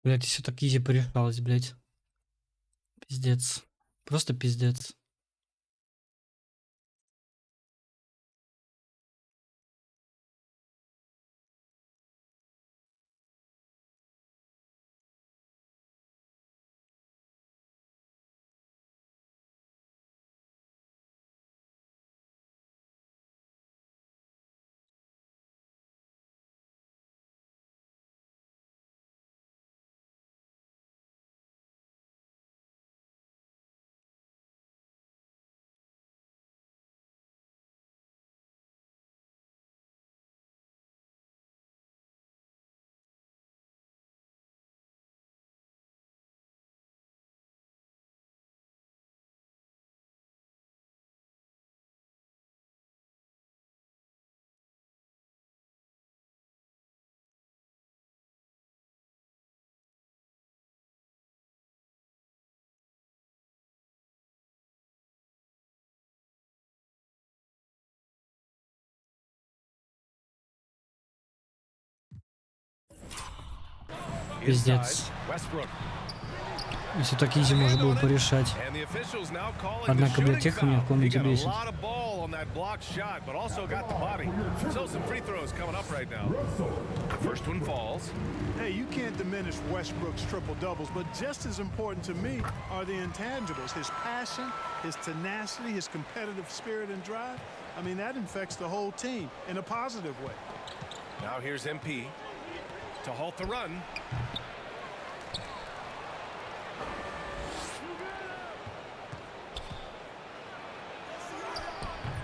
Блять, все так изи порешалось, блять. Пиздец. Просто пиздец. Пиздец. Если так изи можно было порешать. Однако, блядь, тех меня в комнате бесит. Hey, you can't diminish Westbrook's triple doubles, but just as important to me are the intangibles. His passion, his tenacity, his competitive spirit and drive. I mean, that infects the whole team in a positive way. Now here's MP to halt the run.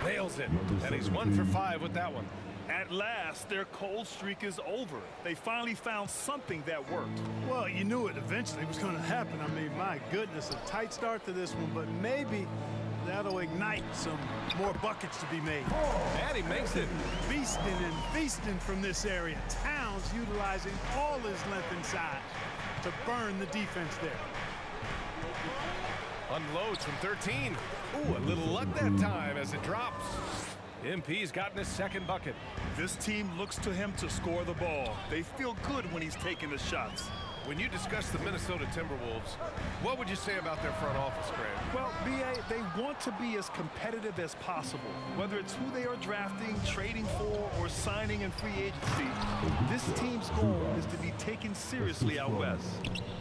Nails it, and he's 1 for 5 with that one. At last, their cold streak is over. They finally found something that worked. Well, you knew it eventually was going to happen. I mean, my goodness, a tight start to this one, but maybe that'll ignite some more buckets to be made. And he makes it. Beasting and feasting from this area. Towns utilizing all his length and size to burn the defense there. Unloads from 13. Ooh, a little luck that time as it drops. MP's gotten his second bucket. This team looks to him to score the ball. They feel good when he's taking the shots. When you discuss the Minnesota Timberwolves, what would you say about their front office, Graham? Well, BA, they want to be as competitive as possible. Whether it's who they are drafting, trading for, or signing in free agency, this team's goal is to be taken seriously out west.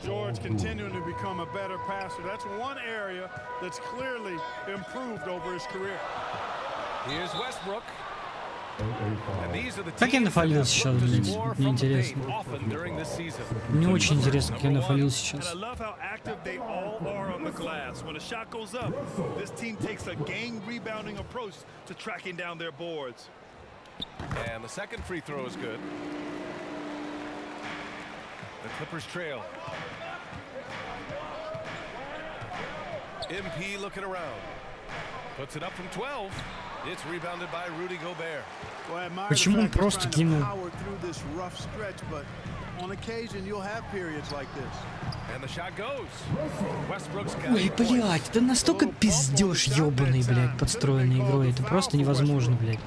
George continuing to become a better passer. That's one area that's clearly improved over his career. Here's Westbrook. Как я нафалил сейчас, блядь? Мне интересно. Мне очень интересно, как я нафалил сейчас. And the second free throw is good. The Clippers trail. MP looking around. Puts it up from 12. It's rebounded by Rudy Gobert. Почему он просто кинул? And the shot goes. Westbrook's got Ой, блядь, это настолько пиздёж ёбаный, блядь, подстроенной игрой. Это просто невозможно, блядь.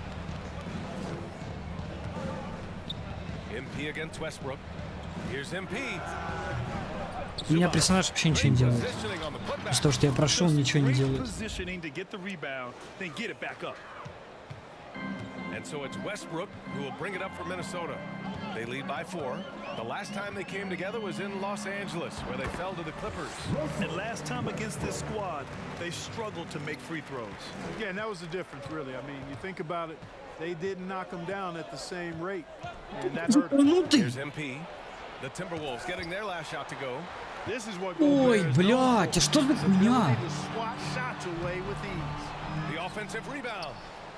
MP against Westbrook. Here's MP. У меня персонаж вообще ничего не делает. Из-за того, что я прошел, ничего не делает. And so it's Westbrook who will bring it up for Minnesota. They lead by 4. The last time they came together was in Los Angeles, where they fell to the Clippers. And last time against this squad, they struggled to make free throws. Yeah, and that was the difference, really. I mean, you think about it, they didn't knock them down at the same rate, and that hurt them. Here's MP. The Timberwolves getting their last shot to go. This is what Ой, блядь, а что за хуйня? The offensive rebound.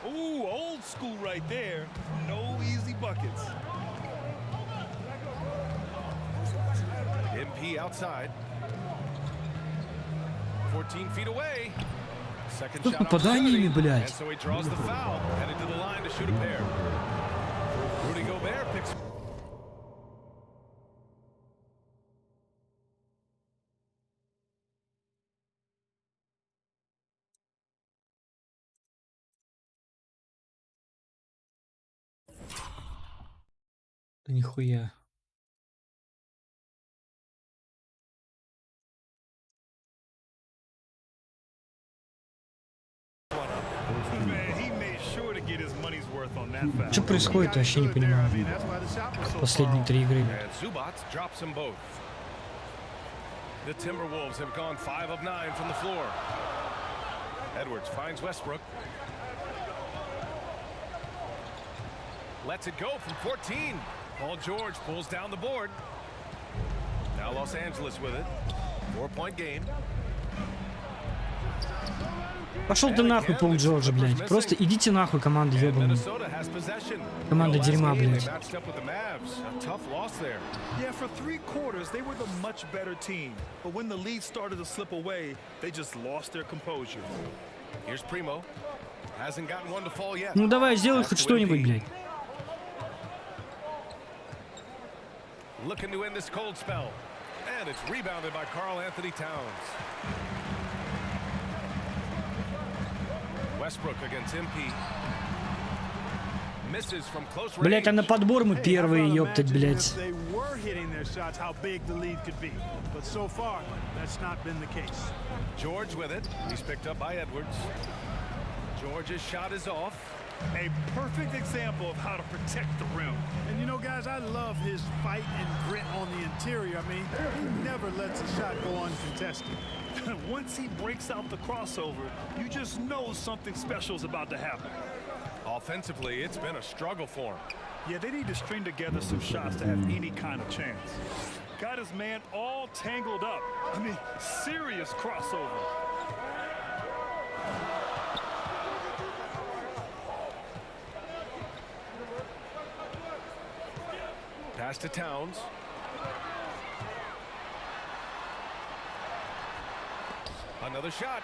Ooh, old school right there. No easy buckets. MP outside. 14 feet away. Second shot попаданиями, блядь. and so he draws the foul, headed to the line to shoot a pair. Rudy Gobert picks. Да нихуя. Что происходит, вообще не понимаю. Последние 3 игры. The Timberwolves have gone 5 of 9 from the floor. Edwards finds Westbrook. Lets it go from 14. Paul George pulls down the board. Now Los Angeles with it. 4-point game. Пошел ты нахуй, Пол Джорджа, блядь. Просто идите нахуй, команда ебаная. Команда дерьма, блядь. Yeah, for 3 quarters they were the much better team, but when the lead started to slip away, they just lost their composure. Here's Primo. Hasn't gotten one to fall yet. Ну давай, сделай хоть что-нибудь, блядь. Looking to end this cold spell. And it's rebounded by Karl Anthony Towns. Westbrook against MP. Misses from close range. Блядь, а на подбор мы первые, ёптать, блядь. They were hitting their shots, how big the lead could be. But so far, that's not been the case. George with it. He's picked up by Edwards. George's shot is off. A perfect example of how to protect the rim. And you know, guys, I love his fight and grit on the interior. I mean, he never lets a shot go uncontested. Once he breaks out the crossover, you just know something special is about to happen. Offensively, it's been a struggle for him. Yeah, they need to string together some shots to have any kind of chance. Got his man all tangled up. I mean, serious crossover. Pass to Towns. Another shot.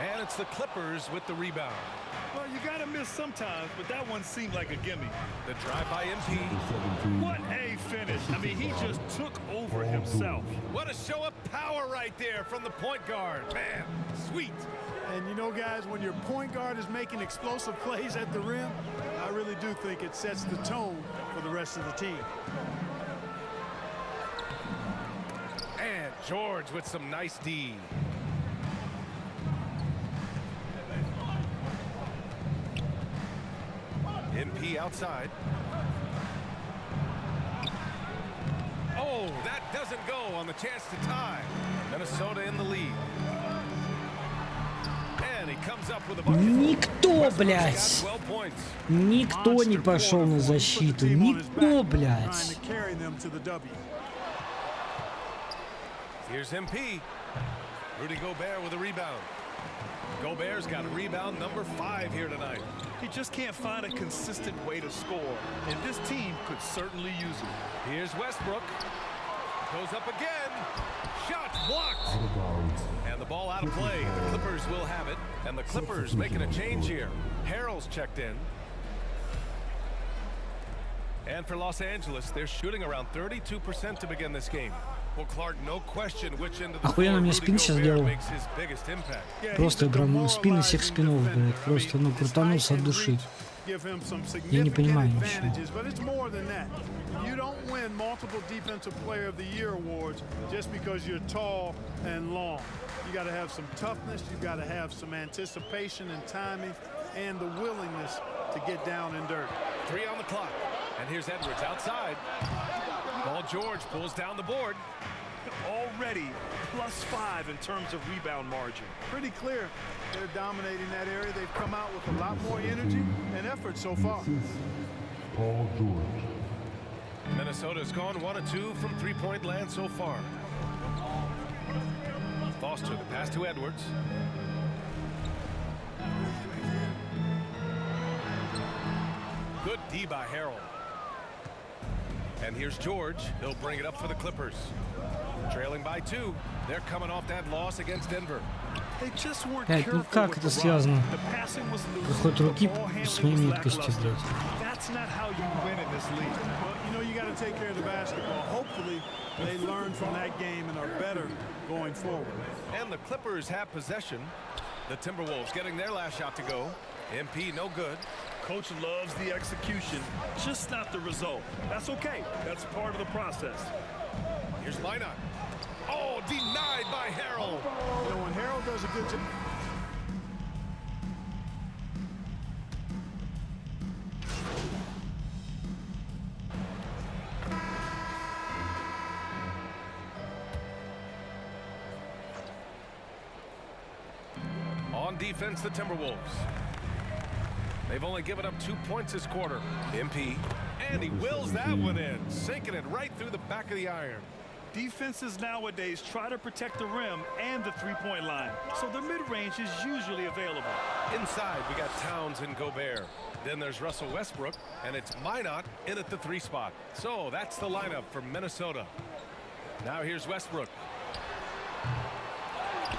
And it's the Clippers with the rebound. Well, you gotta miss sometimes, but that one seemed like a gimme. The drive by MP. What a finish. I mean, he just took over himself. What a show of power right there from the point guard. Man, sweet. And you know, guys, when your point guard is making explosive plays at the rim, I really do think it sets the tone for the rest of the team. And George with some nice D. MP outside. Oh, that doesn't go on the chance to tie. Minnesota in the lead. And he comes up with a bucket. Никто, блядь. Никто не пошел на защиту. Никто, блядь. Here's MP. Rudy Gobert with a rebound. Gobert's got rebound number 5 here tonight. He just can't find a consistent way to score, and this team could certainly use it. Here's Westbrook. Goes up again. Shot blocked. And the ball out of play. The Clippers will have it, and the Clippers making a change here. Harrell's checked in. And for Los Angeles, they're shooting around 32% to begin this game. Well, Clark, no question which end of the Охуенно мне спин сейчас сделал. Просто прям спины всех спинов, блядь. Просто, ну, крутанулся от души. Я не понимаю ничего. You don't win multiple Defensive Player of the Year awards just because you're tall and long. You got to have some toughness, you got to have some anticipation and timing, and the willingness to get down and dirty. 3 on the clock, and here's Edwards outside. Paul George pulls down the board. Already +5 in terms of rebound margin. Pretty clear they're dominating that area. They've come out with a lot more energy and effort so far. Paul George. Minnesota's gone 1 of 2 from three-point land so far. Foster, the pass to Edwards. Good D by Harrell. And here's George. He'll bring it up for the Clippers. Trailing by 2. They're coming off that loss against Denver. Блядь, ну как это связано? Проход руки с моей меткостью, блядь. That's not how you win in this league. Well, you know, you got to take care of the basketball. Hopefully, they learn from that game and are better going forward. And the Clippers have possession. The Timberwolves getting their last shot to go. MP no good. Coach loves the execution, just not the result. That's okay. That's part of the process. Here's Minot. Oh, denied by Harrell. You know, when Harrell does a good job. defense, the Timberwolves. They've only given up 2 points this quarter. MP, and he wills that one in, sinking it right through the back of the iron. Defenses nowadays try to protect the rim and the three-point line, so the mid-range is usually available. Inside, we got Towns and Gobert. Then there's Russell Westbrook, and it's Minot in at the 3 spot. So that's the lineup for Minnesota. Now here's Westbrook.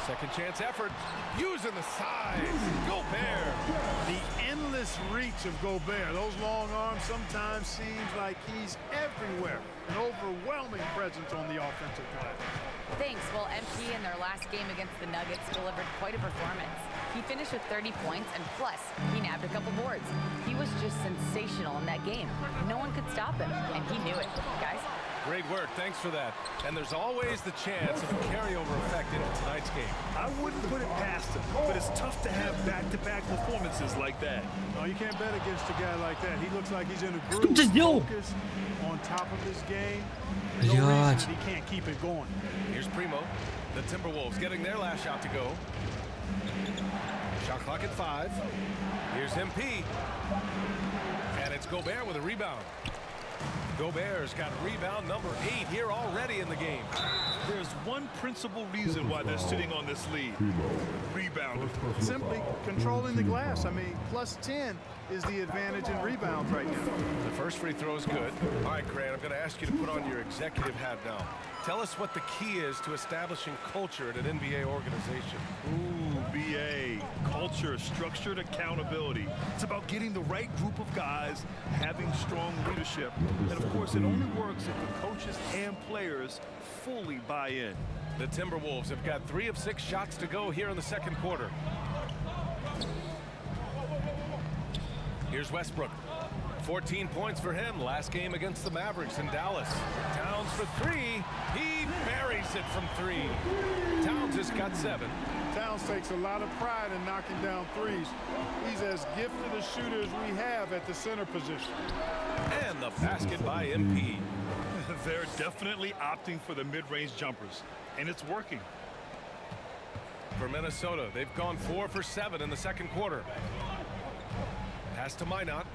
Second chance effort, using the size. Gobert. The endless reach of Gobert. Those long arms sometimes seems like he's everywhere. An overwhelming presence on the offensive glass. Thanks. Well, MP in their last game against the Nuggets delivered quite a performance. He finished with 30 points, and plus, he nabbed a couple boards. He was just sensational in that game. No one could stop him, and he knew it. Guys? Great work. Thanks for that. And there's always the chance of a carryover effect into tonight's game. I wouldn't put it past him, but it's tough to have back-to-back performances like that. No, you can't bet against a guy like that. He looks like he's in a Что ты сделал? focus on top of his game. No Блядь. reason he can't keep it going. Here's Primo. The Timberwolves getting their last shot to go. Shot clock at 5. Here's MP. And it's Gobert with a rebound. Gobert's got rebound number 8 here already in the game. There's one principal reason why they're sitting on this lead. Rebounding. Simply controlling the glass. I mean, plus 10 is the advantage in rebounds right now. The first free throw is good. All right, Grant, I'm going to ask you to put on your executive hat now. Tell us what the key is to establishing culture at an NBA organization. Ooh, BA. Culture, structured accountability. It's about getting the right group of guys, having strong leadership. And of course, it only works if the coaches and players fully buy in. The Timberwolves have got 3 of 6 shots to go here in the second quarter. Here's Westbrook. 14 points for him last game against the Mavericks in Dallas. Towns for 3. He buries it from 3. Towns has got 7. Towns takes a lot of pride in knocking down threes. He's as gifted a shooter as we have at the center position. And the basket by MP. They're definitely opting for the mid-range jumpers, and it's working. For Minnesota, they've gone 4 for 7 in the second quarter. Pass to Minot.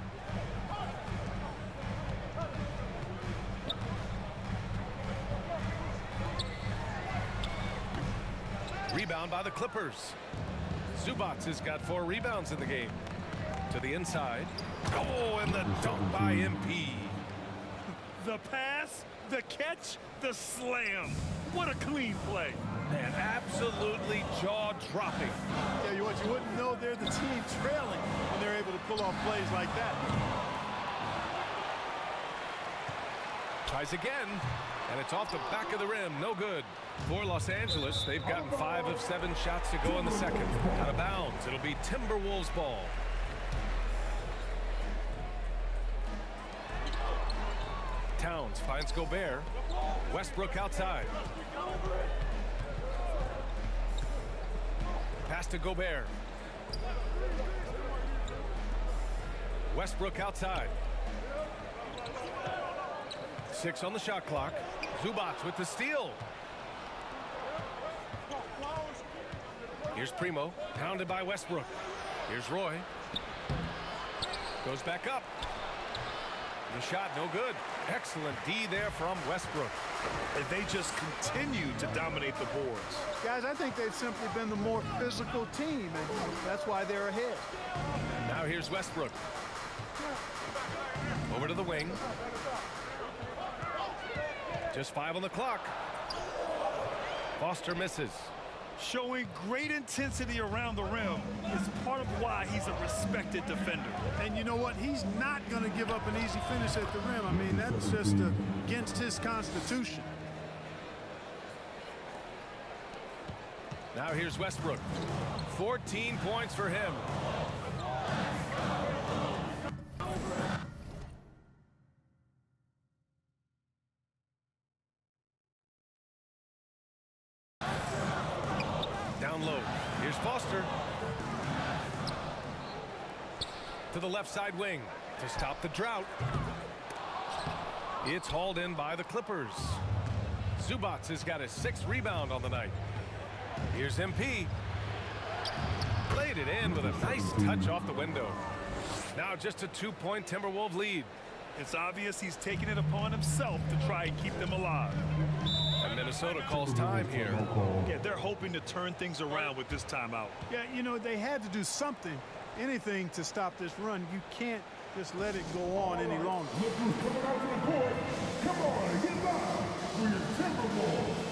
Rebound by the Clippers. Zubats has got 4 rebounds in the game. To the inside. Oh, and the dunk by MP. The pass, the catch, the slam. What a clean play. Man, absolutely jaw-dropping. Yeah, what you wouldn't know, they're the team trailing when they're able to pull off plays like that. Tries again, and it's off the back of the rim. No good. For Los Angeles, they've gotten 5 of 7 shots to go in the second. Out of bounds, it'll be Timberwolves ball. Towns finds Gobert. Westbrook outside. Pass to Gobert. Westbrook outside. 6 on the shot clock. Zubats with the steal. Here's Primo, pounded by Westbrook. Here's Roy. Goes back up. The shot no good. Excellent D there from Westbrook. And they just continue to dominate the boards. Guys, I think they've simply been the more physical team, and that's why they're ahead. Now here's Westbrook. Over to the wing. Just 5 on the clock. Foster misses. Showing great intensity around the rim is part of why he's a respected defender. And you know what? He's not going to give up an easy finish at the rim. I mean, that's just against his constitution. Now here's Westbrook. 14 points for him. Down low. Here's Foster. To the left side wing to stop the drought. It's hauled in by the Clippers. Zubats has got his 6th rebound on the night. Here's MP. Laid it in with a nice touch off the window. Now just a 2-point Timberwolves lead. It's obvious he's taking it upon himself to try and keep them alive. And Minnesota calls time here. Yeah, they're hoping to turn things around with this timeout. Yeah, you know, they had to do something, anything to stop this run. You can't just let it go on any longer. Look who's coming out to the court. Come on, get live for your Timberwolves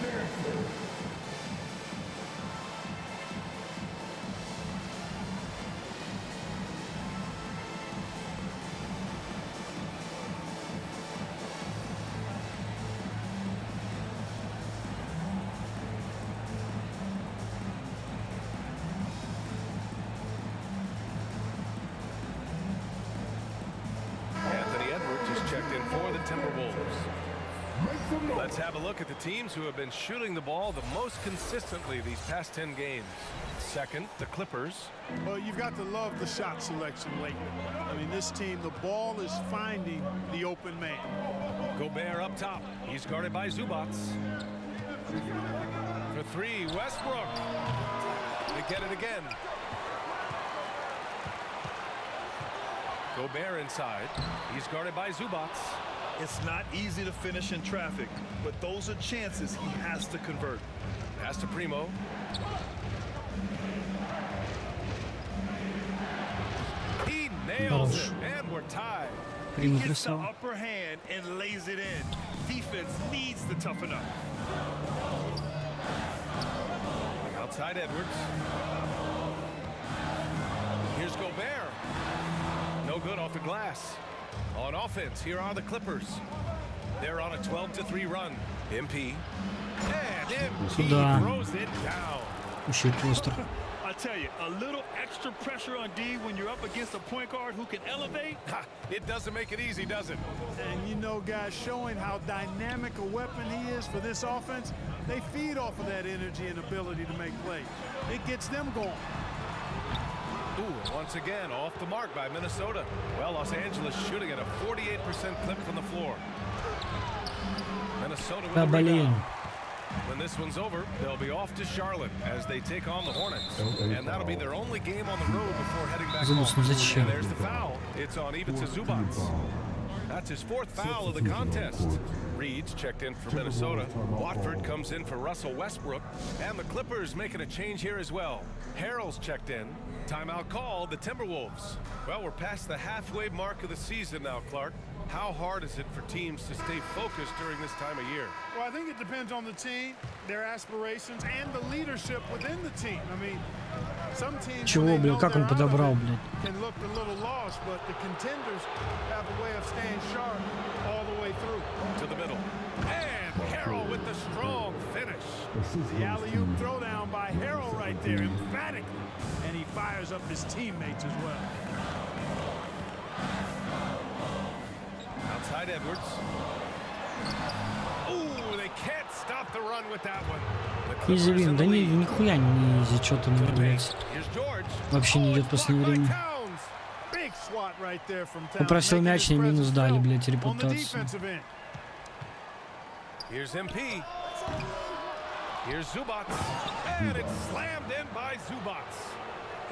dancers. Let's have a look at the teams who have been shooting the ball the most consistently these past 10 games. Second, the Clippers. Well, you've got to love the shot selection lately. I mean, this team, the ball is finding the open man. Gobert up top. He's guarded by Zubac. For three, Westbrook. They get it again. Gobert inside. He's guarded by Zubac. It's not easy to finish in traffic, but those are chances he has to convert. Pass to Primo. He nails it, and we're tied. He gets the upper hand and lays it in. Defense needs to toughen up. Outside Edwards. Here's Gobert. No good off the glass. On offense, here are the Clippers. They're on a 12-3 run. MP. And MP throws it down. I tell you, a little extra pressure on D when you're up against a point guard who can elevate. It doesn't make it easy, does it? And you know, guys, showing how dynamic a weapon he is for this offense, they feed off of that energy and ability to make plays. It gets them going. Ooh, once again, off the mark by Minnesota. Well, Los Angeles shooting at a 48% clip from the floor. Minnesota with the rebound. When this one's over, they'll be off to Charlotte as they take on the Hornets. And that'll be their only game on the road before heading back home. And there's the foul. It's on Ivica Zubac. That's his fourth foul of the contest. Reed's checked in for Minnesota. Watford comes in for Russell Westbrook. And the Clippers making a change here as well. Harrell's checked in. Timeout called, the Timberwolves. Well, we're past the halfway mark of the season now, Clark. How hard is it for teams to stay focused during this time of year? Well, I think it depends on the team, their aspirations, and the leadership within the team. I mean, some teams can look a little lost, but the contenders have a way of staying sharp all the way through. To the middle. And Harrell with the strong finish. The alley-oop throwdown by Harrell right there, emphatically. And he fires up his teammates as well. Outside Edwards. Ooh, they can't stop the run with that one. Изевин, да нихуя не зачёта не блядь. Вообще не идет после времени. Попросил мяч, и минус дали, блядь, репутацию. Here's MP. Here's Zubac. And it's slammed in by Zubac.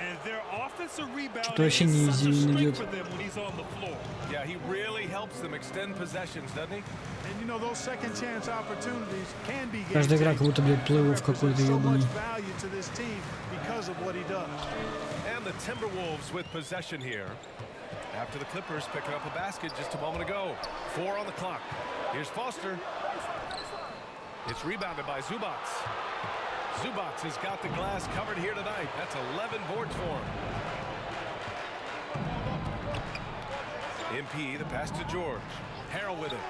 And their offensive rebound is great for them when he's on the floor. Yeah, he really helps them extend possessions, doesn't he? And you know those second chance opportunities can be Каждая игра как будто, блядь, плей-офф какой-то ёбаный. Because of what he does. And the Timberwolves with possession here. After the Clippers picking up a basket just a moment ago. 4 on the clock. Here's Foster. It's rebounded by Zubac. Zubac has got the glass covered here tonight. That's 11 boards for him. MP, the pass to George. Harrell with it.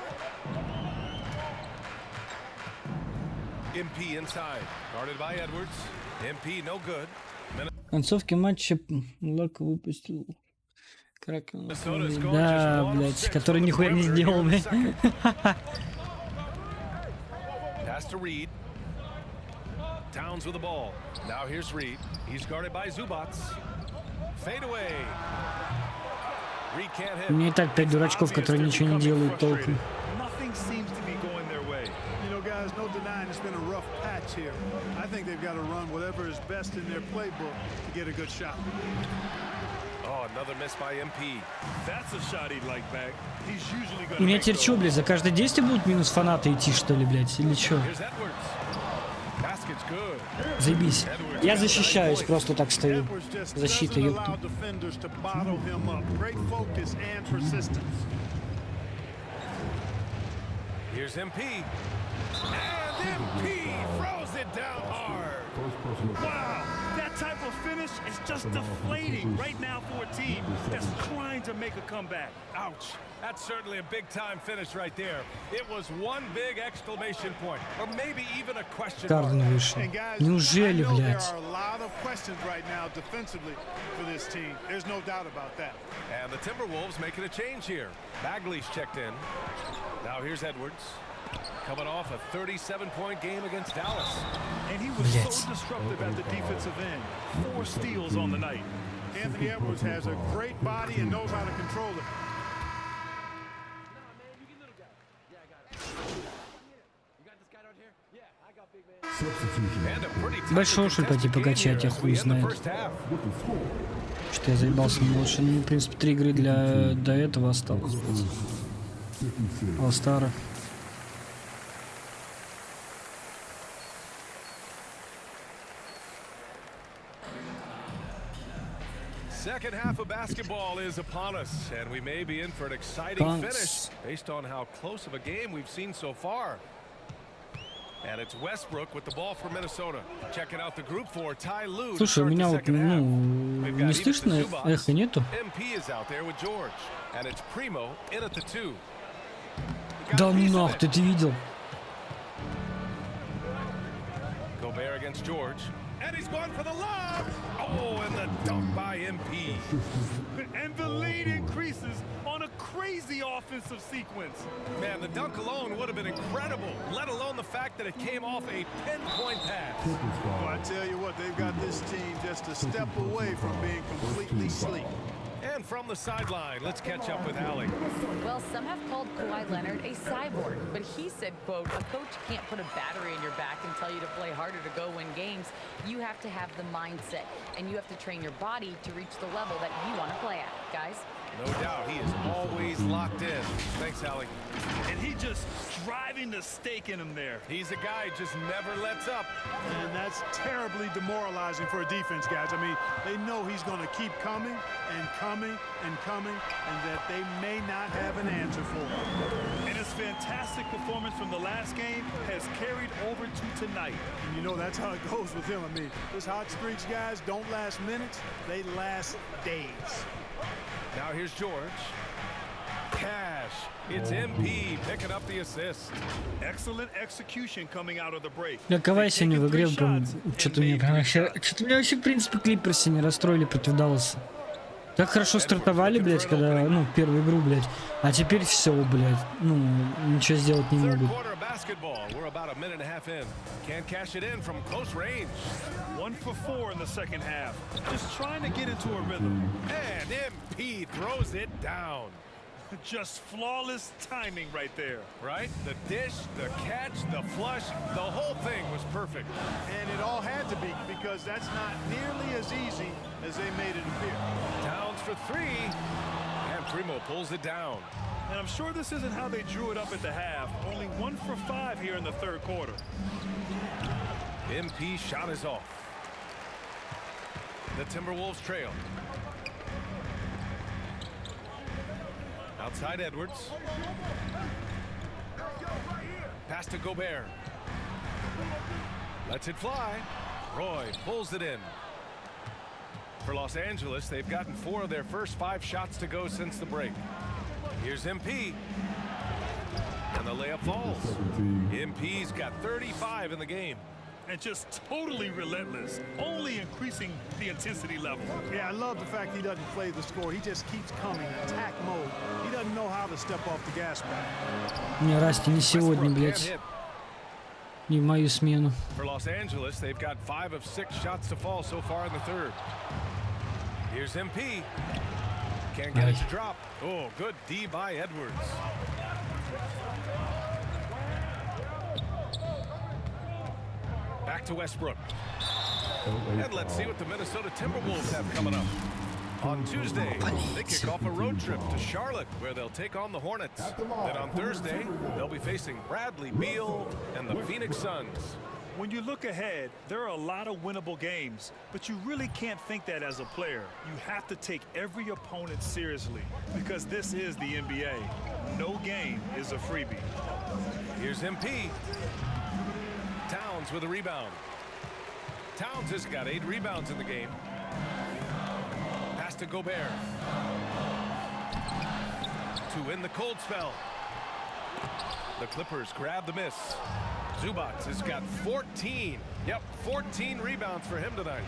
MP inside. Guarded by Edwards. MP no good. В концовке матча Лак выпустил Кракен. Да, блядь, который нихуя не сделал, блядь. Pass to Reed. Towns with the ball. Now here's Reed. He's guarded by Zubac. Fade away. Reed can't hit. У меня и так 5 дурачков, которые ничего не делают толком. Nothing seems to be going their way. You know, guys, no denying it's been a rough patch here. I think they've got to run whatever is best in their playbook to get a good shot. Oh, another miss by MP. That's a shot he'd like back. He's usually У gonna меня make теперь что, those. блядь, за каждое действие будут минус фанаты идти, что ли, блядь, или что? Here's Edwards. Basket's good. Заебись. Я защищаюсь, просто так стою. Edwards just Защита, doesn't ёпта. allow defenders to bottle him up. Great focus and persistence. Here's MP. And MP throws it down hard. Wow, that type of finish is just deflating right now for a team that's trying to make a comeback. Ouch. That's certainly a big-time finish right there. It was one big exclamation point, or maybe even a question mark. Карден вышел. And guys, Неужели, I know there блядь? are a lot of questions right now defensively for this team. There's no doubt about that. And the Timberwolves making a change here. Bagley's checked in. Now here's Edwards. Coming off a 37-point game against Dallas. And he was Блядь. so disruptive at the defensive end. 4 steals on the night. Anthony Edwards has a great body and knows how to control it. And a pretty tightly Большого, что ли, пойти contested game покачать, here я as we хуй end the знает. first half. Что я заебался больше. Ну, в принципе, 3 игры до этого осталось, блядь. All-Star. Second half of basketball is upon us, and we may be in for an exciting Thanks. finish based on how close of a game we've seen so far. And it's Westbrook with the ball for Minnesota. Checking out the group for Ty Lue. to Слушай, у start the меня вот, second half. ну, We've не got слышно, Ivica Zubats. эхо нету? MP is out there with George, and it's Primo in at the 2. He got Да a ну piece of нах, it. ты видел? Gobert against George, and he's going for the lob. Oh, and the dunk by MP. And the lead increases on a crazy offensive sequence. Man, the dunk alone would have been incredible, let alone the fact that it came off a pinpoint pass. Well, I tell you what, they've got this team just a step away from being completely sleep. And from the sideline, let's catch up with Allie. Well, some have called Kawhi Leonard a cyborg, but he said, quote, a coach can't put a battery in your back and tell you to play harder to go win games. You have to have the mindset, and you have to train your body to reach the level that you want to play at, guys. No doubt, he is always locked in. Thanks, Allie. And he just driving the stake in him there. He's a guy who just never lets up. And that's terribly demoralizing for a defense, guys. I mean, they know he's going to keep coming and coming and coming, and that they may not have an answer for him. And his fantastic performance from the last game has carried over to tonight. And you know that's how it goes with him. I mean, those hot streaks, guys, don't last minutes. They last days. Now here's George. Cash. It's MP picking up the assist. Excellent execution coming out of the break. Я Кавай сегодня в игре, прям, Shots что-то and меня made прям three вообще, shots. что-то меня вообще, в принципе, клиперсы не расстроили против Далласа. Так хорошо стартовали, блядь, когда, ну, первую игру, блядь, а теперь все, блядь, ну, ничего сделать не Third могут. quarter of basketball. We're about a minute and a half in. Can't cash it in from close range. 1 for 4 in the second half. Just trying to get into a rhythm. And MP throws it down. Just flawless timing right there. Right? The dish, the catch, the flush, the whole thing was perfect. And it all had to be, because that's not nearly as easy as they made it appear. Downs for 3. And Primo pulls it down. And I'm sure this isn't how they drew it up at the half. Only 1 for 5 here in the third quarter. MP shot is off. The Timberwolves trail. Outside Edwards. Pass to Gobert. Lets it fly. Roy pulls it in. For Los Angeles, they've gotten 4 of their first 5 shots to go since the break. Here's MP. And the layup falls. MP's got 35 in the game. And just totally relentless, only increasing the intensity level. Yeah, I love the fact he doesn't play the score. He just keeps coming, attack mode. He doesn't know how to step off the gas pedal. Не, Расти, не сегодня, Westbrook can't блядь, hit. не в мою смену. For Los Angeles, they've got 5 of 6 shots to fall so far in the third. Here's MP. Can't get it to drop. Oh, good D by Edwards. Back to Westbrook. And let's see what the Minnesota Timberwolves have coming up. On Tuesday, they kick off a road trip to Charlotte, where they'll take on the Hornets. Then on Thursday, they'll be facing Bradley Beal and the Phoenix Suns. When you look ahead, there are a lot of winnable games, but you really can't think that as a player. You have to take every opponent seriously, because this is the NBA. No game is a freebie. Here's MP. Towns with a rebound. Towns has got 8 rebounds in the game. Pass to Gobert. To win the cold spell. The Clippers grab the miss. Zubac has got 14. Yep, 14 rebounds for him tonight.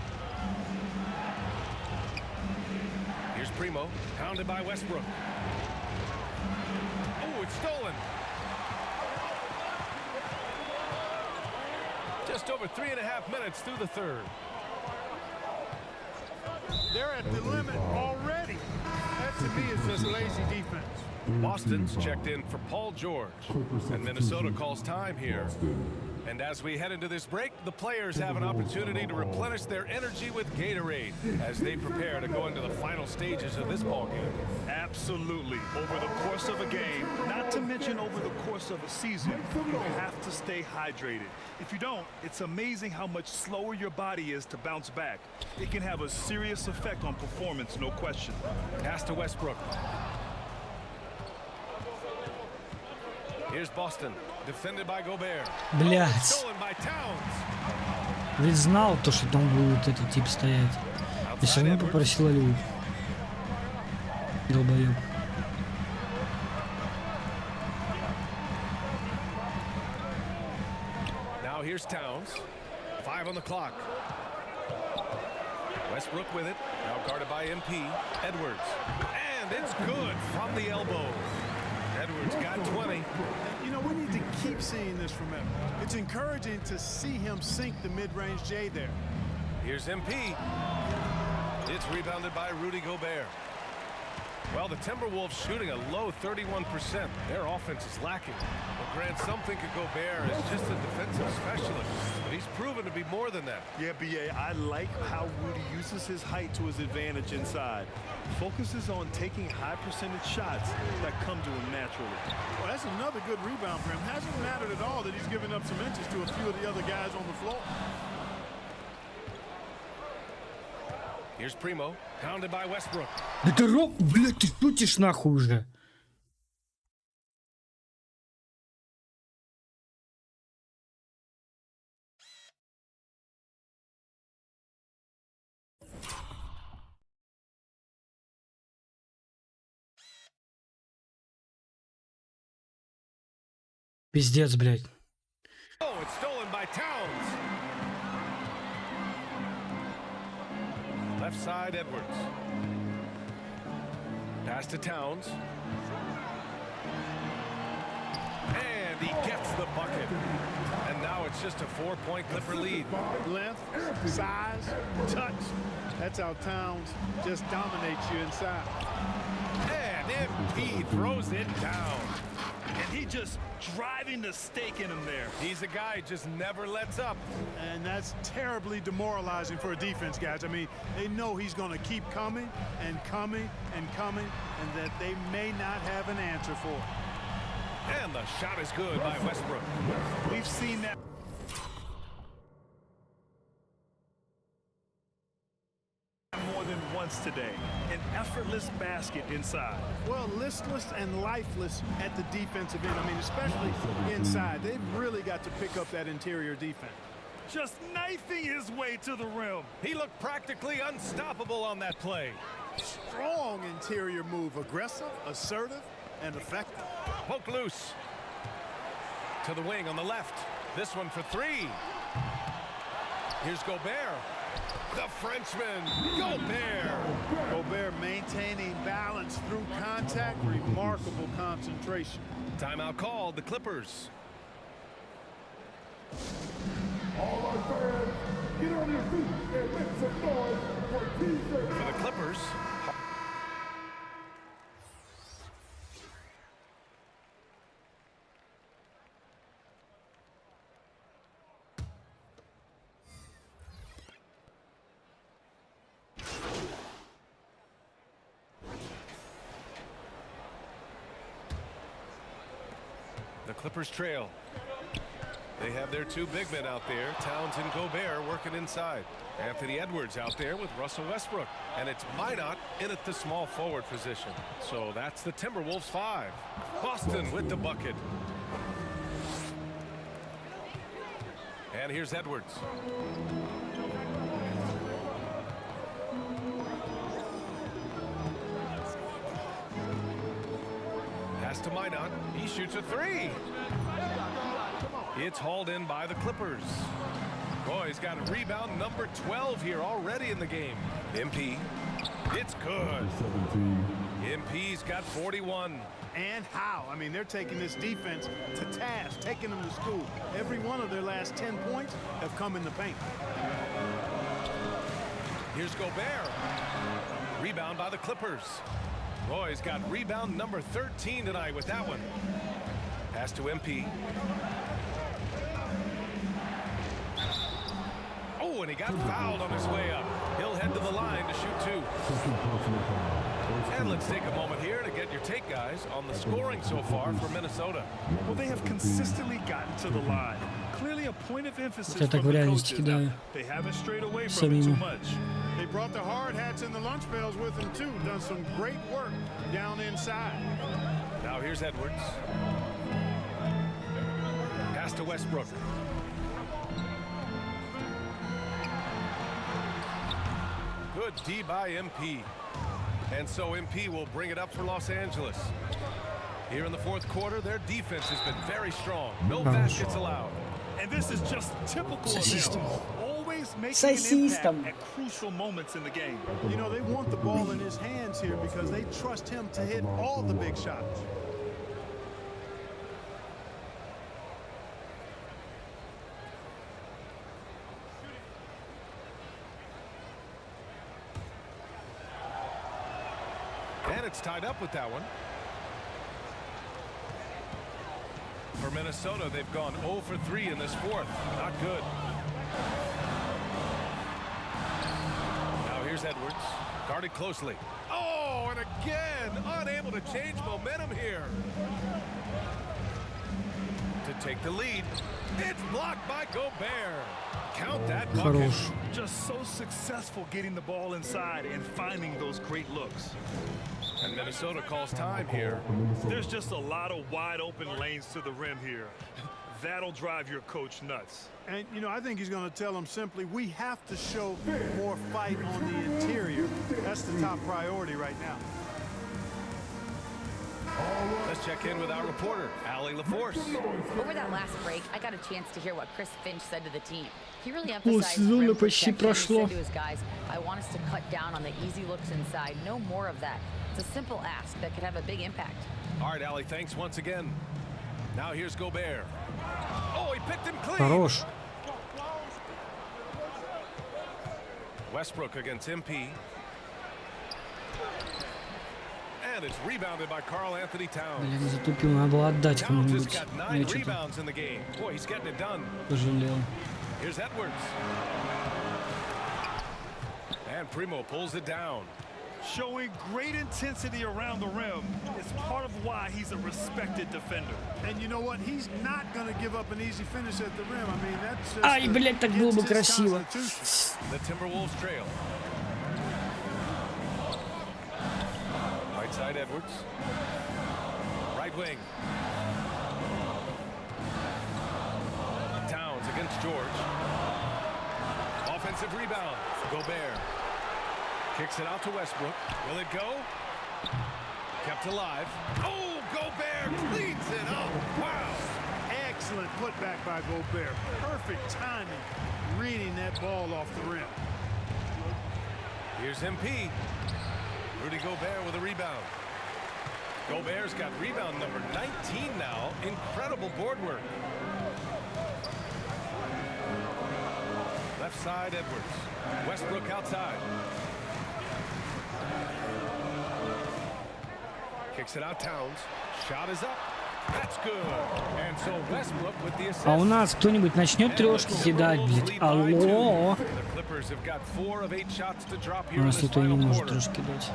Here's Primo, pounded by Westbrook. Oh, it's stolen. Just over 3.5 minutes through the third. They're at the limit already. That to me is just lazy defense. Boston's checked in for Paul George, and Minnesota calls time here. And as we head into this break, the players have an opportunity to replenish their energy with Gatorade as they prepare to go into the final stages of this ballgame. Absolutely. Over the course of a game, not to mention over the course of a season, you have to stay hydrated. If you don't, it's amazing how much slower your body is to bounce back. It can have a serious effect on performance, no question. Pass to Westbrook. Here's Boston, defended by Gobert. Блять. Stolen by Towns. Ведь знал то, что там будет этот тип стоять. И все равно попросил Илюху. Долбоёб. Now here's Towns. 5 on the clock. Westbrook with it. Now guarded by MP. Edwards. And it's good from the elbow. Edwards got 20. You know, we need to keep seeing this from him. It's encouraging to see him sink the mid-range J there. Here's MP. It's rebounded by Rudy Gobert. Well, the Timberwolves shooting a low 31%. Their offense is lacking. Well, Grant, some think of Gobert as just a defensive specialist, but he's proven to be more than that. Yeah, BA, I like how Rudy uses his height to his advantage inside. Focuses on taking high percentage shots that come to him naturally. Well, that's another good rebound for him. Hasn't mattered at all that he's given up some inches to a few of the other guys on the floor. Here's Primo, pounded by Westbrook. Да ты рок, блядь, ты шутишь нахуй уже. Пиздец, блядь. Oh, it's stolen by Towns. Left side, Edwards. Pass to Towns. And he gets the bucket. And now it's just a 4-point Clipper lead. Length, size, touch. That's how Towns just dominates you inside. And MP throws it down. And he just driving the stake in him there. He's a guy who just never lets up. And that's terribly demoralizing for a defense, guys. I mean, they know he's going to keep coming and coming and coming, and that they may not have an answer for it. And the shot is good by Westbrook. We've seen that more than once today. An effortless basket inside. Well, listless and lifeless at the defensive end. I mean, especially inside. They've really got to pick up that interior defense. Just knifing his way to the rim. He looked practically unstoppable on that play. Strong interior move. Aggressive, assertive, and effective. Poke loose. To the wing on the left. This one for 3. Here's Gobert. The Frenchman, Gobert. Gobert maintaining balance through contact. Remarkable concentration. Timeout called, the Clippers. All right, fans, get on your feet and make some noise for T-shirt. For the Clippers. Clippers trail. They have their two big men out there, Towns and Gobert, working inside. Anthony Edwards out there with Russell Westbrook. And it's Minot in at the small forward position. So that's the Timberwolves 5. Boston with the bucket. And here's Edwards. Pass to Minot. He shoots a three. It's hauled in by the Clippers. Boy, he's got rebound number 12 here already in the game. MP. It's good. MP's got 41. And how? I mean, they're taking this defense to task, taking them to school. Every one of their last 10 points have come in the paint. Here's Gobert. Rebound by the Clippers. Boy, he's got rebound number 13 tonight with that one. Pass to MP. Oh, and he got fouled on his way up. He'll head to the line to shoot two. And let's take a moment here to get your take, guys, on the scoring so far for Minnesota. Well, they have consistently gotten to the line. Clearly a point of emphasis Я так в from the реальности coaches. кидаю. They haven't strayed away from it too Самими. much. They brought the hard hats and the lunch bells with them, too. Done some great work down inside. Now here's Edwards. Pass to Westbrook. Good D by MP. And so MP will bring it up for Los Angeles. Here in the fourth quarter, their defense has been very strong. No baskets allowed. And this is just typical of Сосистом. them. Always making Сосистом. an impact at crucial moments in the game. You know, they want the ball in his hands here because they trust him to hit all the big shots. And it's tied up with that one. For Minnesota, they've gone 0 for 3 in this fourth. Not good. Now here's Edwards. Guarded closely. Oh, and again, unable to change momentum here. To take the lead. It's blocked by Gobert. Count that bucket. Хорош. Just so successful getting the ball inside and finding those great looks. And Minnesota calls time here. There's just a lot of wide open lanes to the rim here. That'll drive your coach nuts. And, you know, I think he's going to tell them simply, we have to show more fight on the interior. That's the top priority right now. Let's check in with our reporter, Allie LaForce. Over that last break, I got a chance to hear what Chris Finch said to the team. He really Полсезона emphasized rim почти protection. He прошло. said to his guys, I want us to cut down on the easy looks inside. No more of that. It's a simple ask that could have a big impact. All right, Allie, thanks once again. Now here's Gobert. Oh, he picked him clean. Хорош. Westbrook against MP. And it's rebounded by Karl Anthony Towns. Блин, затупил. Надо было отдать Towns has кому-нибудь. got Я 9 что-то rebounds in the game. Boy, he's getting it done. пожалел. Here's Edwards. And Primo pulls it down. Showing great intensity around the rim is part of why he's a respected defender. And you know what? He's not going to give up an easy finish at the rim. I mean, that's just Ай, блядь, так было бы against his красиво. constitution. The Timberwolves trail. Right side Edwards. Right wing. Towns against George. Offensive rebound. Gobert. Kicks it out to Westbrook. Will it go? Kept alive. Oh, Gobert cleans it up. Wow. Excellent putback by Gobert. Perfect timing, reading that ball off the rim. Here's MP. Rudy Gobert with a rebound. Gobert's got rebound number 19 now. Incredible board work. Left side Edwards. Westbrook outside. Kicks it out Towns. Shot is up. That's good. And so Westbrook with the assist. А у нас кто-нибудь начнет трешки кидать, блядь? Алло! The Clippers have got 4 of 8 shots to drop here У in нас this никто не final может quarter. трешки кидать.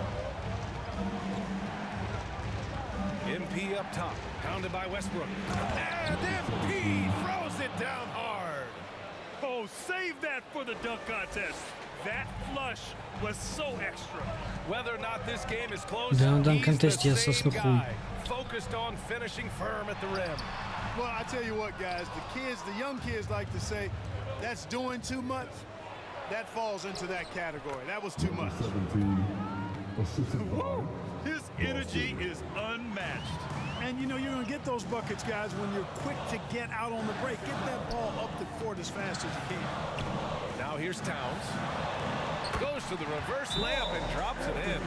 MP up top. Pounded by Westbrook. And MP throws it down hard. Oh, save that for the dunk contest. That flush was so extra. Whether or not this game is close, Да, на he's контесте я the same сосну хуй. guy, focused on finishing firm at the rim. Well, I tell you what, guys, the young kids like to say, that's doing too much. That falls into that category. That was too much. 17, assisted by His energy is unmatched. And you know, you're going to get those buckets, guys, when you're quick to get out on the break. Get that ball up the court as fast as you can. Now here's Towns. Goes to the reverse layup and drops it in.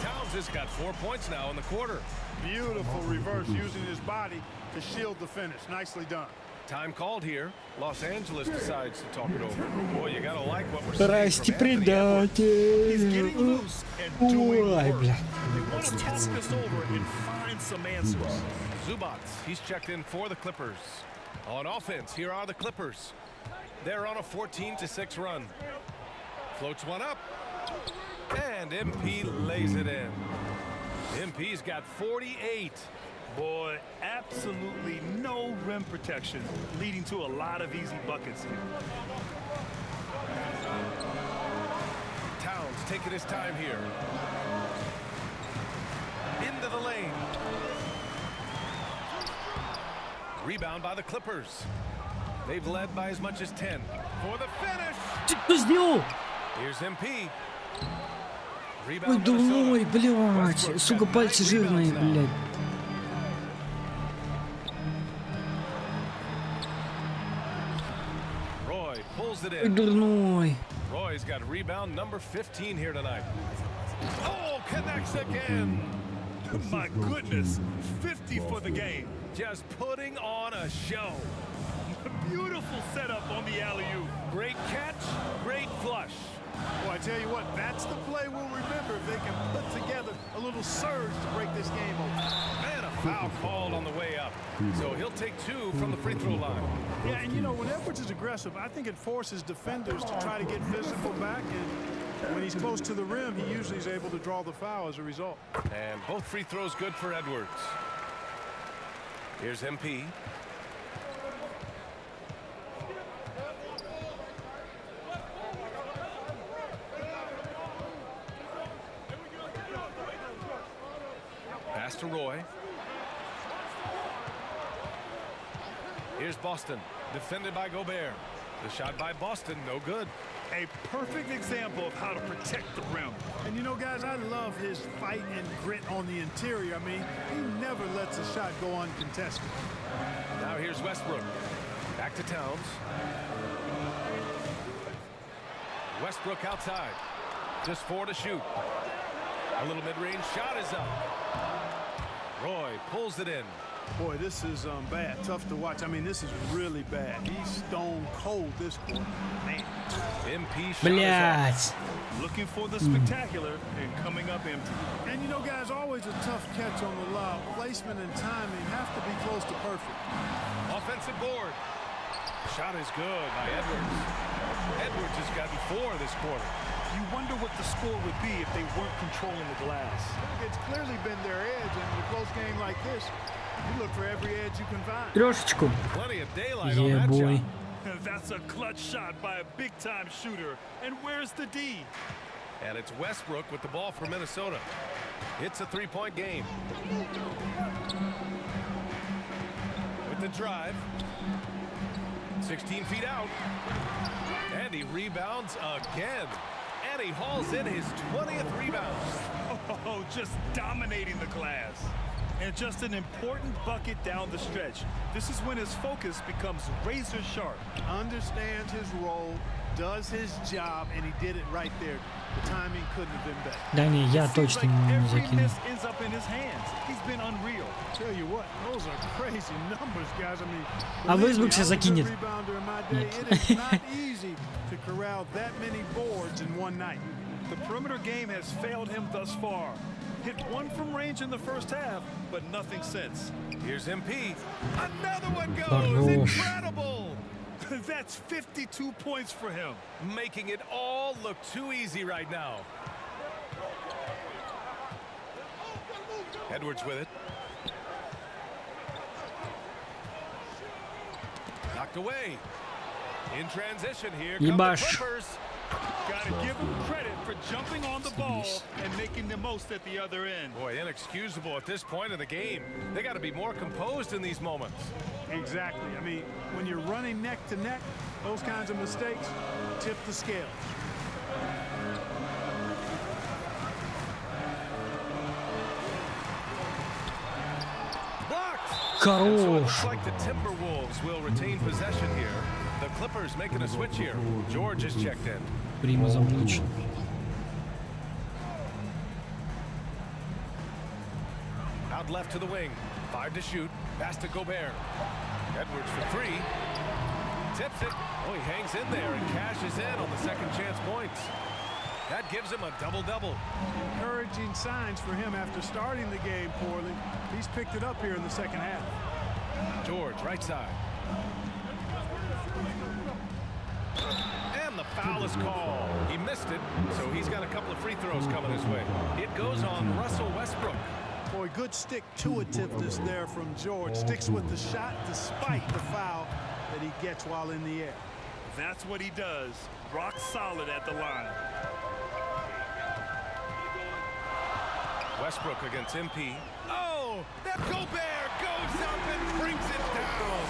Towns has got 4 points now in the quarter. Beautiful reverse using his body to shield the finish. Nicely done. Time called here. Los Angeles decides to talk it over. Boy, you gotta like what we're seeing Здрасте, from Anthony Edwards. He's предатель. getting loose and doing Ой, work. бля. They want to talk us over and find some answers. Zubats, he's checked in for the Clippers. On offense, here are the Clippers. They're on a 14-6 run. Floats one up. And MP lays it in. MP's got 48. Boy, absolutely no rim protection, leading to a lot of easy buckets here. Towns taking his time here. Into the lane. Rebound by the Clippers. They've led by as much as 10. For the finish. Ты что сделал? Here's MP. Ой, Rebound дурной, Minnesota. блядь. Сука, пальцы жирные, блядь. Roy pulls it Ой, in. дурной. Roy's got rebound number 15 here tonight. Oh, connects again. My goodness, 50 for the game. Just putting on a show. Beautiful setup on the alley-oop. Great catch, great flush. Well, I tell you what, that's the play we'll remember if they can put together a little surge to break this game open. Man, a foul called on the way up. So he'll take 2 from the free throw line. Yeah, and you know, when Edwards is aggressive, I think it forces defenders to try to get physical back, and when he's close to the rim, he usually is able to draw the foul as a result. And both free throws good for Edwards. Here's MP. Pass to Roy. Here's Boston, defended by Gobert. The shot by Boston, no good. A perfect example of how to protect the rim. And you know, guys, I love his fight and grit on the interior. I mean, he never lets a shot go uncontested. Now here's Westbrook. Back to Towns. Westbrook outside. Just 4 to shoot. A little mid-range shot is up. Roy pulls it in. Boy, this is bad. Tough to watch. I mean, this is really bad. He's stone cold this quarter. Man. MP shot is up. Блядь. Looking for the spectacular and coming up empty. And you know, guys, always a tough catch on the lob. Placement and timing have to be close to perfect. Offensive board. Shot is good by Edwards. Edwards has gotten 4 this quarter. You wonder what the score would be if they weren't controlling the glass. It's clearly been their edge, and in a close game like this, you look for every edge you can find. Трешечку. Plenty of daylight on Yeah, that boy. shot. That's a clutch shot by a big-time shooter. And where's the D? And it's Westbrook with the ball for Minnesota. It's a 3-point game. With the drive. 16 feet out. And he rebounds again. And he hauls in his 20th rebound. Oh, just dominating the glass. And just an important bucket down the stretch. This is when his focus becomes razor sharp. Understands his role, does his job, and he did it right there. The timing couldn't have been better. Да не, я Seems точно like не every закину. miss ends up in his hands. He's been unreal. Tell you what, those are crazy numbers, guys. I mean, А в believe me, Xbox I was a закинет. rebounder in my day. It is not easy to corral that many boards in one night. The perimeter game has failed him thus far. Hit 1 from range in the first half, but nothing since. Here's MP. Another one goes. Хорош. Incredible. That's 52 points for him. Making it all look too easy right now. Edwards with it. knocked away. In transition here come the Ебаш. Clippers. Gotta give him credit for jumping on the ball and making the most at the other end. Boy, inexcusable at this point in the game. They got to be more composed in these moments. Exactly. I mean, when you're running neck to neck, those kinds of mistakes tip the scale. Blocked. Хорош. And so it looks like the Timberwolves will retain possession here. The Clippers making a switch here. George is checked in. Прима заблочен. Out left to the wing. 5 to shoot. Pass to Gobert. Edwards for 3. Tips it. Oh, he hangs in there and cashes in on the second chance points. That gives him a double-double. Encouraging signs for him after starting the game poorly. He's picked it up here in the second half. George, right side. And the foul is called. He missed it, so he's got a couple of free throws coming his way. It goes on Russell Westbrook. Boy, good stick-to-itiveness there from George. Sticks with the shot despite the foul that he gets while in the air. That's what he does. Rock solid at the line. Westbrook against MP. Oh, that Gobert goes up and brings it down.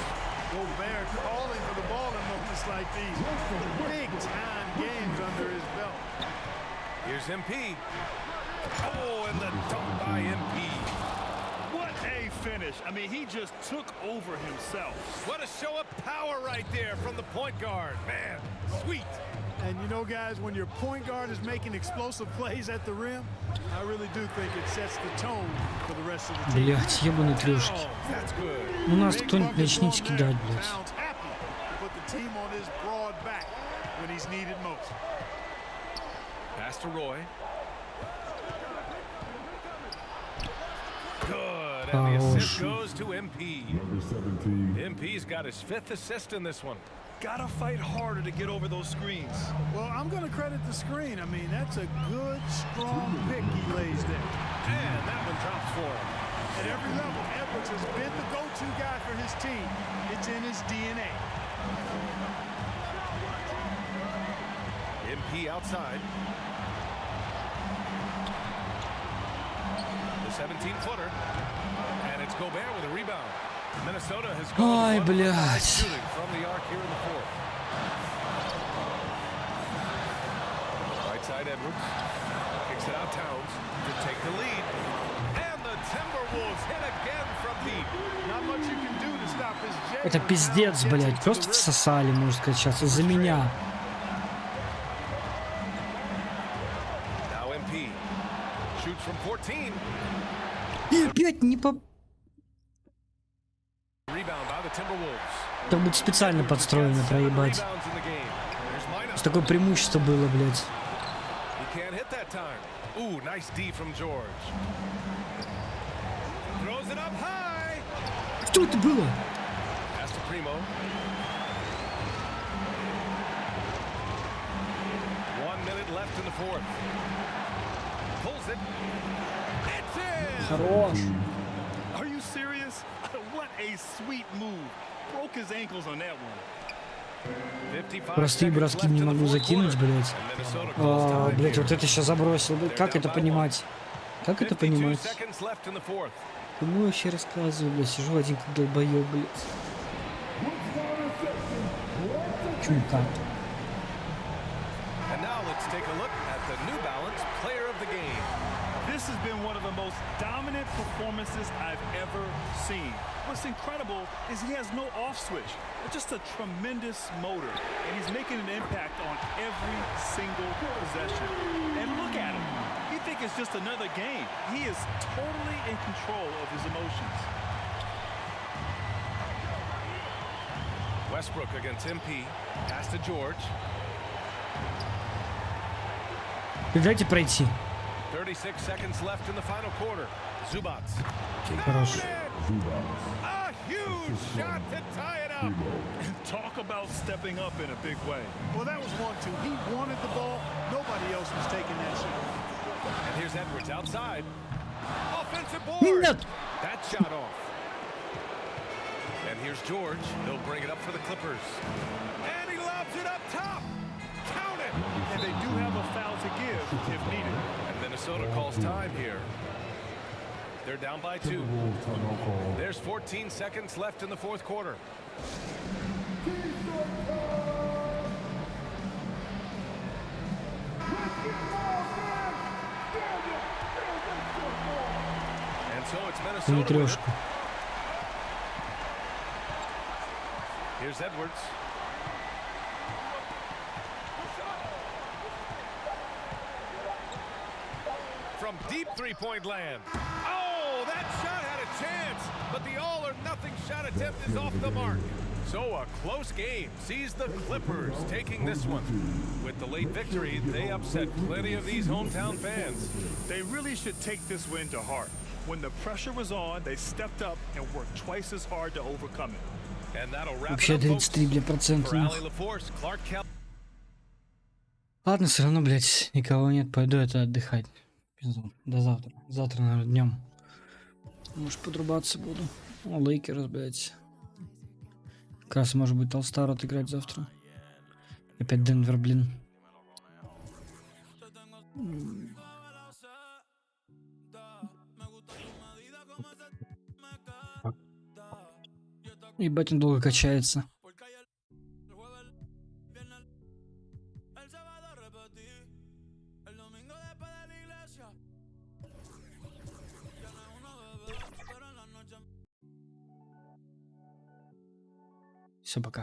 Gobert calling for the ball in moments like these. Big-time games under his belt. Here's MP. Oh, and the dunk by MP. What a finish. I mean, he just took over himself. What a show of power right there from the point guard. Man, sweet. And you know, guys, when your point guard is making explosive plays at the rim, I really do think it sets the tone for the rest of the team. Блять, ебаные трешки. Oh, that's good. У нас кто-нибудь начните кидать, блядь. Sounds happy to put the team on his broad back when he's needed most. Pass to Roy. Good, and the assist goes to MP. Number 17. MP's got his 5th assist in this one. Gotta fight harder to get over those screens. Well, I'm going to credit the screen. I mean, that's a good, strong pick he lays there. And that one drops for him. At every level, Edwards has been the go-to guy for his team. It's in his DNA. MP outside. The 17-footer. And it's Gobert with a rebound. Minnesota has Ай, gone блядь. shooting from the arc here in the 4th. Right side Edwards. Kicks it out Towns to take the lead. And the Timberwolves hit again from deep. Not much you can do to stop his jet. Это пиздец, блядь. Просто всосали, можно сказать, сейчас из-за меня. Now MP shoots from 14. И опять не по... Rebound by the Timberwolves. Как будто специально подстроено проебать. Rebounds in the game. Here's lineup. Такое преимущество было, блядь. He can't hit that time. Ooh, nice D from George. Throws it up high. Что это было? Pass to Primo. 1 minute left in the 4th. Pulls it. It's in. Хорош. Are you serious? What a sweet move. Broke his ankles on that one. 55 Простые seconds броски left не in the могу fourth закинуть, quarter. блядь. And Minnesota calls time Блядь, here. вот это сейчас забросил. Как это понимать? Как это 52 понимать? seconds left in the 4th. Кому вообще рассказываю, блядь? Сижу один как долбоёб, блядь. Чумка. And now let's take a look at the New Balance player of the game. This has been one of the most dominant performances I've ever seen. What's incredible is he has no off switch. It's just a tremendous motor, and he's making an impact on every single possession. And look at him. You think it's just another game. He is totally in control of his emotions. Westbrook against MP. Pass to George. Дайте пройти. 36 seconds left in the final quarter. Zubats. Хорош. A huge shot to tie it up. Talk about stepping up in a big way. Well, that was 1-2. He wanted the ball. Nobody else was taking that shot. And here's Edwards outside. Offensive board. Нет. That shot off. And here's George. He'll bring it up for the Clippers. And he lobs it up top. Count it. And they do have a foul to give if needed. And Minnesota calls time here. They're down by 2. There's 14 seconds left in the fourth quarter. And so it's Не Minnesota. with it. трешку. Here's Edwards. From deep three-point land. Oh, that shot had a chance, but the all-or-nothing shot attempt is off the mark. So a close game sees the Clippers taking this one. With the late victory, they upset plenty of these hometown fans. They really should take this win to heart. When the pressure was on, they stepped up and worked twice as hard to overcome it. And that'll wrap Вообще it up, folks. 33, бля, For процента. Allie LaForce, Clark Kell. Ладно, все равно, блядь, никого нет, пойду это отдыхать. Пизду. До завтра. Завтра, наверное, днем. Может, подрубаться буду. О, Лейкерс, блядь. Как раз, может быть, Толстар отыграть завтра. Опять Денвер, блин. Ебать, он долго качается. Все, пока.